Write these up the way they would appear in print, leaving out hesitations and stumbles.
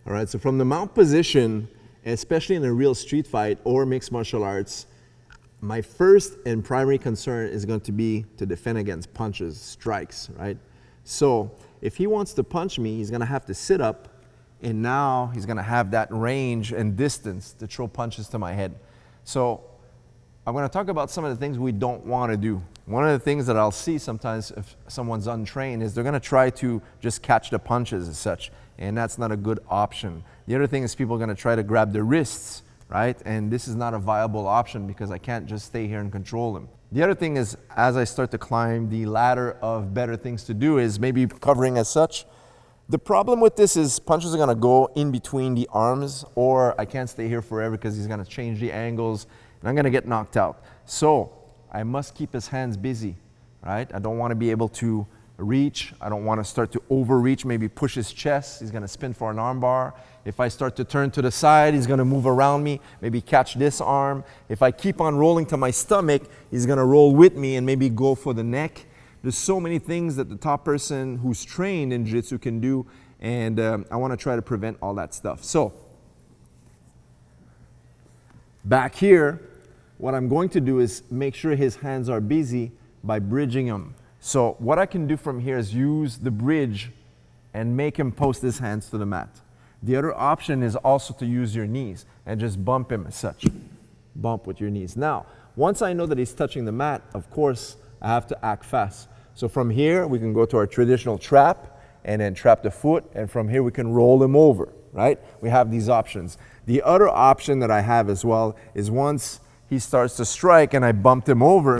All right, so from the mount position, especially in a real street fight or mixed martial arts, my first and primary concern is going to be to defend against punches, strikes, right? So if he wants to punch me, he's going to have to sit up, and now he's going to have that range and distance to throw punches to my head. So I'm going to talk about some of the things we don't want to do. One of the things that I'll see sometimes if someone's untrained is they're going to try to just catch the punches as such, and that's not a good option. The other thing is people are going to try to grab the wrists, right? And this is not a viable option because I can't just stay here and control them. The other thing is, as I start to climb the ladder of better things to do, is maybe covering as such. The problem with this is punches are going to go in between the arms, or I can't stay here forever because he's going to change the angles and I'm going to get knocked out. So I must keep his hands busy, right? I don't want to be able to reach. I don't want to start to overreach, maybe push his chest. He's going to spin for an arm bar. If I start to turn to the side, he's going to move around me, maybe catch this arm. If I keep on rolling to my stomach, he's going to roll with me and maybe go for the neck. There's so many things that the top person who's trained in jiu-jitsu can do, and I want to try to prevent all that stuff. So back here, what I'm going to do is make sure his hands are busy by bridging him. So what I can do from here is use the bridge and make him post his hands to the mat. The other option is also to use your knees and just bump him as such. Bump with your knees. Now, once I know that he's touching the mat, of course, I have to act fast. So from here, we can go to our traditional trap and then trap the foot, and from here we can roll him over, right? We have these options. The other option that I have as well is once he starts to strike and I bumped him over,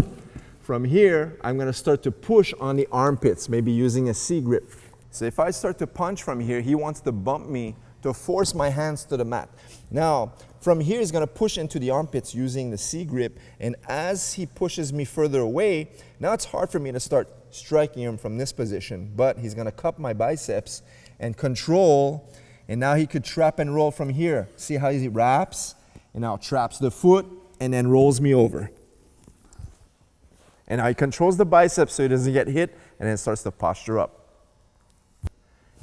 from here, I'm going to start to push on the armpits, maybe using a C grip. So if I start to punch from here, he wants to bump me to force my hands to the mat. Now, from here, he's going to push into the armpits using the C grip, and as he pushes me further away, now it's hard for me to start striking him from this position, but he's going to cup my biceps and control, and now he could trap and roll from here. See how he wraps, and now traps the foot, and then rolls me over. And now he controls the biceps so he doesn't get hit, and then starts to posture up.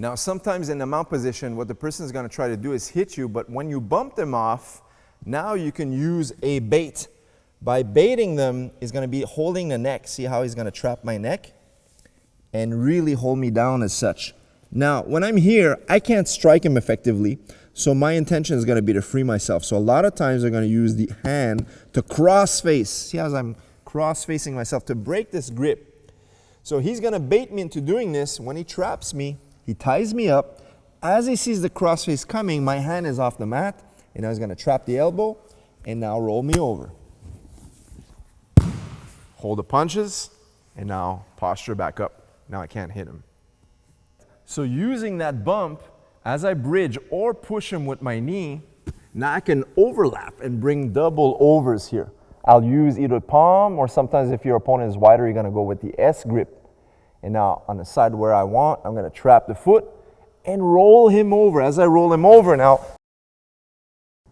Now, sometimes in the mount position, what the person is going to try to do is hit you, but when you bump them off, now you can use a bait. By baiting them, he's going to be holding the neck. See how he's going to trap my neck and really hold me down as such. Now, when I'm here, I can't strike him effectively, so my intention is going to be to free myself. So a lot of times I'm going to use the hand to cross face. See how I'm cross-facing myself to break this grip. So he's going to bait me into doing this. When he traps me, he ties me up. As he sees the crossface coming, my hand is off the mat, and now he's going to trap the elbow and now roll me over. Hold the punches, and now posture back up. Now I can't hit him. So using that bump, as I bridge or push him with my knee, now I can overlap and bring double overs here. I'll use either palm, or sometimes if your opponent is wider, you're going to go with the S grip. And now on the side where I want, I'm going to trap the foot and roll him over. As I roll him over now,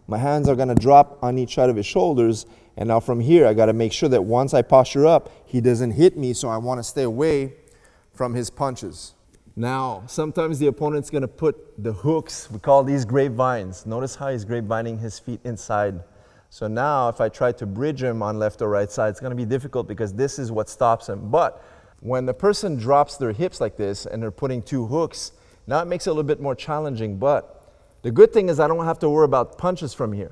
my hands are going to drop on each side of his shoulders. And now from here, I got to make sure that once I posture up, he doesn't hit me. So I want to stay away from his punches. Now, sometimes the opponent's going to put the hooks. We call these grapevines. Notice how he's grapevining his feet inside. So now if I try to bridge him on left or right side, it's going to be difficult because this is what stops him. But when the person drops their hips like this and they're putting two hooks, now it makes it a little bit more challenging. But the good thing is I don't have to worry about punches from here.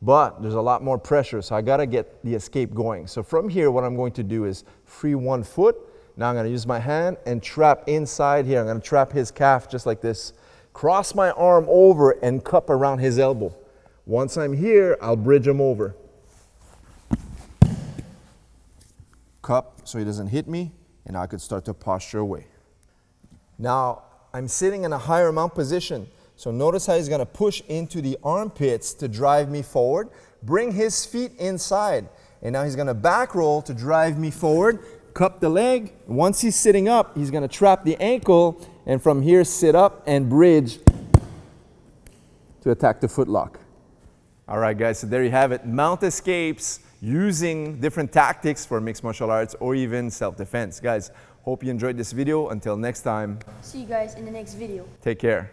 But there's a lot more pressure, so I got to get the escape going. So from here, what I'm going to do is free one foot. Now I'm going to use my hand and trap inside here. I'm going to trap his calf just like this. Cross my arm over and cup around his elbow. Once I'm here, I'll bridge him over. Cup so he doesn't hit me, and I could start to posture away. Now, I'm sitting in a higher mount position. So notice how he's going to push into the armpits to drive me forward, bring his feet inside, and now he's going to back roll to drive me forward, cup the leg. Once he's sitting up, he's going to trap the ankle, and from here sit up and bridge to attack the foot lock. All right, guys, so there you have it. Mount escapes using different tactics for mixed martial arts or even self-defense. Guys, hope you enjoyed this video. Until next time. See you guys in the next video. Take care.